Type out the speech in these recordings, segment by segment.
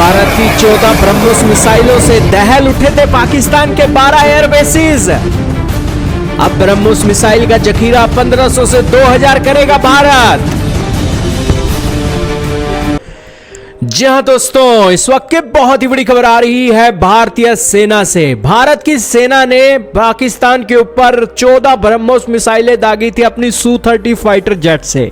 भारत की 14 ब्रह्मोस मिसाइलों से दहल उठे थे पाकिस्तान के 12 एयरबेसेस। अब ब्रह्मोस मिसाइल का जखीरा 1500 से 2000 करेगा भारत। जी हां दोस्तों, इस वक्त की बहुत ही बड़ी खबर आ रही है भारतीय सेना से। भारत की सेना ने पाकिस्तान के ऊपर 14 ब्रह्मोस मिसाइलें दागी थी अपनी Su-30 फाइटर जेट से।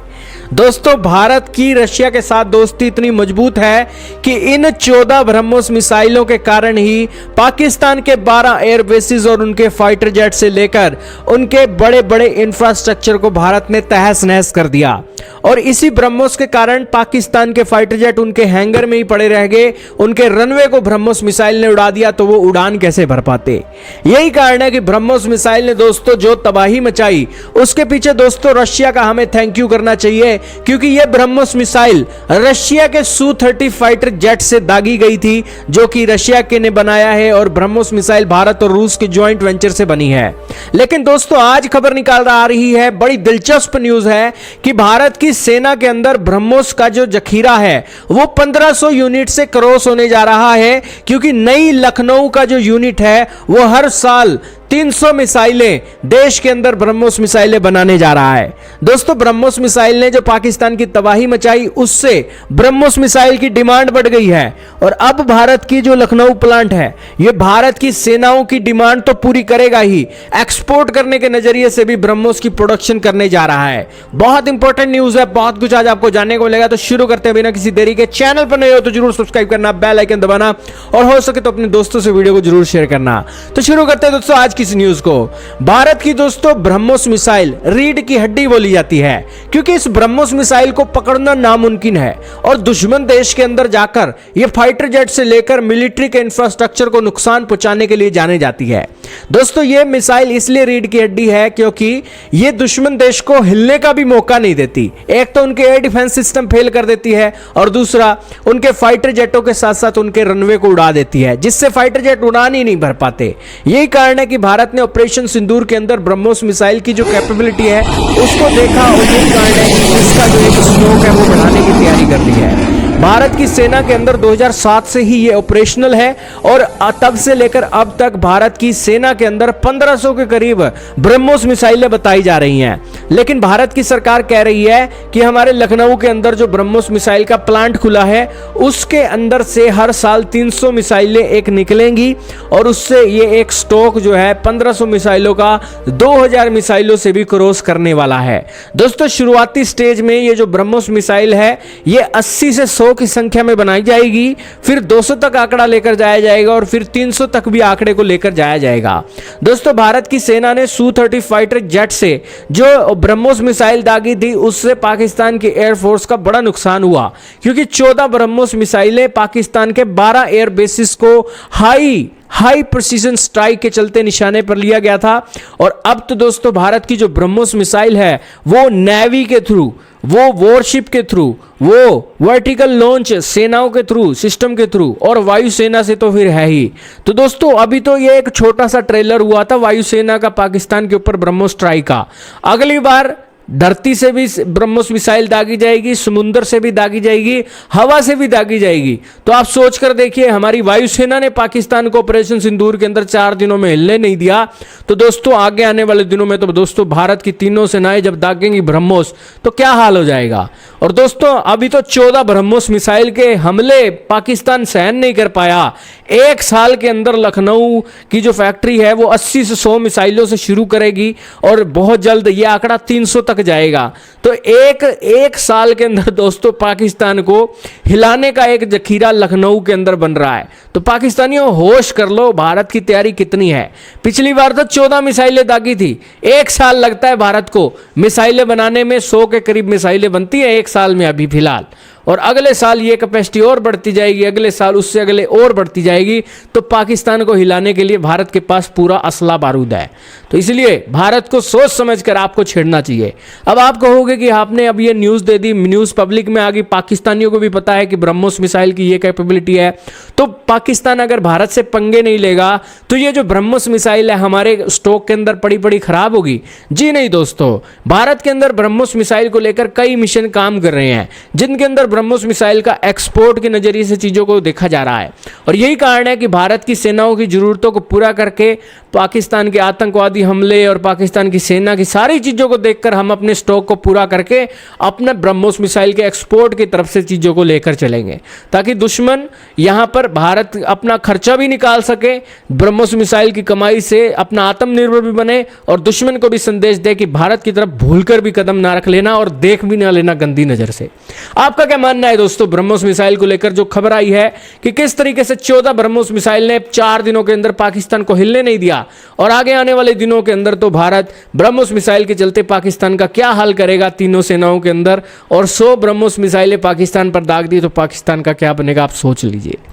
दोस्तों, भारत की रशिया के साथ दोस्ती इतनी मजबूत है कि इन 14 ब्रह्मोस मिसाइलों के कारण ही पाकिस्तान के 12 एयरबेसेस और उनके फाइटर जेट से लेकर उनके बड़े बड़े इंफ्रास्ट्रक्चर को भारत ने तहस नहस कर दिया। और इसी ब्रह्मोस के कारण पाकिस्तान के फाइटर जेट उनके हैंगर में ही पड़े रह गए। उनके रनवे को ब्रह्मोस मिसाइल ने उड़ा दिया तो वो उड़ान कैसे भर पाते। यही कारण है कि ब्रह्मोस मिसाइल ने दोस्तों जो तबाही मचाई, उसके पीछे दोस्तों रशिया का हमें थैंक यू करना चाहिए, क्योंकि यह ब्रह्मोस मिसाइल रशिया के Su-30 फाइटर जेट से दागी गई थी, जो कि रशिया के ने बनाया है। और ब्रह्मोस मिसाइल भारत और रूस के ज्वाइंट वेंचर से बनी है। लेकिन दोस्तों, आज खबर निकाल आ रही है, बड़ी दिलचस्प न्यूज है कि भारत की सेना के अंदर ब्रह्मोस का जो जखीरा है वो 1500 यूनिट से क्रॉस होने जा रहा है, क्योंकि नई लखनऊ का जो यूनिट है वो हर साल 300 मिसाइलें देश के अंदर ब्रह्मोस मिसाइलें बनाने जा रहा है। दोस्तों, ब्रह्मोस मिसाइल ने जो पाकिस्तान की तबाही मचाई, उससे ब्रह्मोस मिसाइल की डिमांड बढ़ गई है। और अब भारत की जो लखनऊ प्लांट है, यह भारत की सेनाओं की डिमांड तो पूरी करेगा ही, एक्सपोर्ट करने के नजरिए से भी ब्रह्मोस की प्रोडक्शन करने जा रहा है। बहुत इंपॉर्टेंट न्यूज है, बहुत कुछ आज आपको जानने को मिलेगा। तो शुरू करते हैं बिना किसी देरी के। चैनल पर नए हो तो जरूर सब्सक्राइब करना, बेल आइकन दबाना और हो सके तो अपने दोस्तों से वीडियो को जरूर शेयर करना। तो शुरू करते हैं दोस्तों आज इस न्यूज को। भारत की दोस्तों ब्रह्मोस मिसाइल रीढ़ की हड्डी बोली जाती है, क्योंकि इस ब्रह्मोस मिसाइल को पकड़ना नामुमकिन है और दुश्मन देश के अंदर जाकर यह फाइटर जेट से लेकर मिलिट्री के इंफ्रास्ट्रक्चर को नुकसान पहुंचाने के लिए जाने जाती है। दोस्तों, यह मिसाइल इसलिए रीढ़ की हड्डी है क्योंकि यह दुश्मन देश को हिलने का भी मौका नहीं देती। एक तो उनके एयर डिफेंस सिस्टम फेल कर देती है और दूसरा उनके फाइटर जेटों के साथ साथ उनके रनवे को उड़ा देती है, जिससे फाइटर जेट उड़ान ही नहीं भर पाते। यही कारण है कि भारत ने ऑपरेशन सिंदूर के अंदर ब्रह्मोस मिसाइल की जो कैपेबिलिटी है उसको देखा और यही कारण है कि इसका जो एक स्ट्रोक है वो बढ़ाने की तैयारी कर ली है। भारत की सेना के अंदर 2007 से ही ये ऑपरेशनल है और तब से लेकर अब तक भारत की सेना के अंदर 1500 के करीब ब्रह्मोस मिसाइलें बताई जा रही हैं। लेकिन भारत की सरकार कह रही है कि हमारे लखनऊ के अंदर जो ब्रह्मोस मिसाइल का प्लांट खुला है उसके अंदर से हर साल 300 मिसाइलें एक निकलेंगी और उससे ये एक स्टॉक जो है 1500 मिसाइलों का 2000 मिसाइलों से भी क्रॉस करने वाला है। दोस्तों, शुरुआती स्टेज में ये जो ब्रह्मोस मिसाइल है ये 80 से 100 की संख्या में बनाई जाएगी, फिर 200 तक आंकड़ा लेकर जाया जाएगा और फिर 300 तक भी आंकड़े को लेकर जाया जाएगा। दोस्तों, भारत की सेना ने Su-30 फाइटर जेट से जो ब्रह्मोस मिसाइल दागी थी उससे पाकिस्तान की एयरफोर्स का बड़ा नुकसान हुआ, क्योंकि 14 ब्रह्मोस मिसाइलें पाकिस्तान के 12 एयरबेसेस को हाई प्रिसीजन स्ट्राइक के चलते निशाने पर लिया गया था। और अब तो दोस्तों भारत की जो ब्रह्मोस मिसाइल है वो नेवी के थ्रू, वो वॉरशिप के थ्रू, वो वर्टिकल लॉन्च सेनाओं के थ्रू, सिस्टम के थ्रू और वायुसेना से तो फिर है ही। तो दोस्तों, अभी तो ये एक छोटा सा ट्रेलर हुआ था वायुसेना का पाकिस्तान के ऊपर ब्रह्मोस स्ट्राइक का। अगली बार धरती से भी ब्रह्मोस मिसाइल दागी जाएगी, समुद्र से भी दागी जाएगी, हवा से भी दागी जाएगी। तो आप सोच कर देखिए, हमारी वायुसेना ने पाकिस्तान को ऑपरेशन सिंदूर के अंदर 4 दिनों में हिलने नहीं दिया, तो दोस्तों आगे आने वाले दिनों में तो दोस्तों भारत की तीनों सेनाएं जब दागेंगी ब्रह्मोस तो क्या हाल हो जाएगा। और दोस्तों, अभी तो 14 ब्रह्मोस मिसाइल के हमले पाकिस्तान सहन नहीं कर पाया। एक साल के अंदर लखनऊ की जो फैक्ट्री है वो 80 से 100 मिसाइलों से शुरू करेगी और बहुत जल्द ये आंकड़ा 300 तक जाएगा। तो एक साल के अंदर दोस्तों पाकिस्तान को हिलाने का एक जखीरा लखनऊ के अंदर बन रहा है। तो पाकिस्तानियों होश कर लो, भारत की तैयारी कितनी है। पिछली बार तो 14 मिसाइलें दागी थी। एक साल लगता है भारत को मिसाइलें बनाने में, 100 के करीब मिसाइलें बनती है एक साल में अभी फिलहाल। और अगले साल ये कैपेसिटी और बढ़ती जाएगी, अगले साल उससे अगले और बढ़ती जाएगी। तो पाकिस्तान को हिलाने के लिए भारत के पास पूरा असला बारूद है। तो इसलिए भारत को सोच समझकर आपको छेड़ना चाहिए। अब आप कहोगे कि आपने अब ये न्यूज़ दे दी, न्यूज़ पब्लिक में आ गई, पाकिस्तानियों को भी पता है कि ब्रह्मोस मिसाइल की ये कैपेबिलिटी है, तो पाकिस्तान अगर भारत से पंगे नहीं लेगा तो ये जो ब्रह्मोस मिसाइल है हमारे स्टॉक के अंदर पड़ी पड़ी खराब होगी। जी नहीं दोस्तों, भारत के अंदर ब्रह्मोस मिसाइल को लेकर कई मिशन काम कर रहे हैं, जिनके अंदर ब्रह्मोस मिसाइल का एक्सपोर्ट के नजरिए से चीज़ों को देखा जा रहा है। और यही कारण है कि भारत की सेनाओं की ज़रूरतों को पूरा करके पाकिस्तान के आतंकवादी हमले और पाकिस्तान की सेना की सारी चीज़ों को देखकर हम अपने स्टॉक को पूरा करके अपने ब्रह्मोस मिसाइल के एक्सपोर्ट की तरफ से चीज़ों को लेकर चलेंगे, ताकि दुश्मन यहाँ पर भारत अपना खर्चा भी निकाल सके, ब्रह्मोस मिसाइल की कमाई से अपना आत्मनिर्भर भी बने और दुश्मन को भी संदेश दे कि भारत की तरफ भूलकर भी कदम ना रख लेना और देख भी ना लेना गंदी नज़र से। आपका क्या मानना है दोस्तों ब्रह्मोस मिसाइल को लेकर जो खबर आई है कि किस तरीके से 14 ब्रह्मोस मिसाइल ने 4 दिनों के अंदर पाकिस्तान को हिलने नहीं दिया, और आगे आने वाले दिनों के अंदर तो भारत ब्रह्मोस मिसाइल के चलते पाकिस्तान का क्या हाल करेगा तीनों सेनाओं के अंदर, और 100 ब्रह्मोस मिसाइलें पाकिस्तान पर दाग दी तो पाकिस्तान का क्या बनेगा आप सोच लीजिए।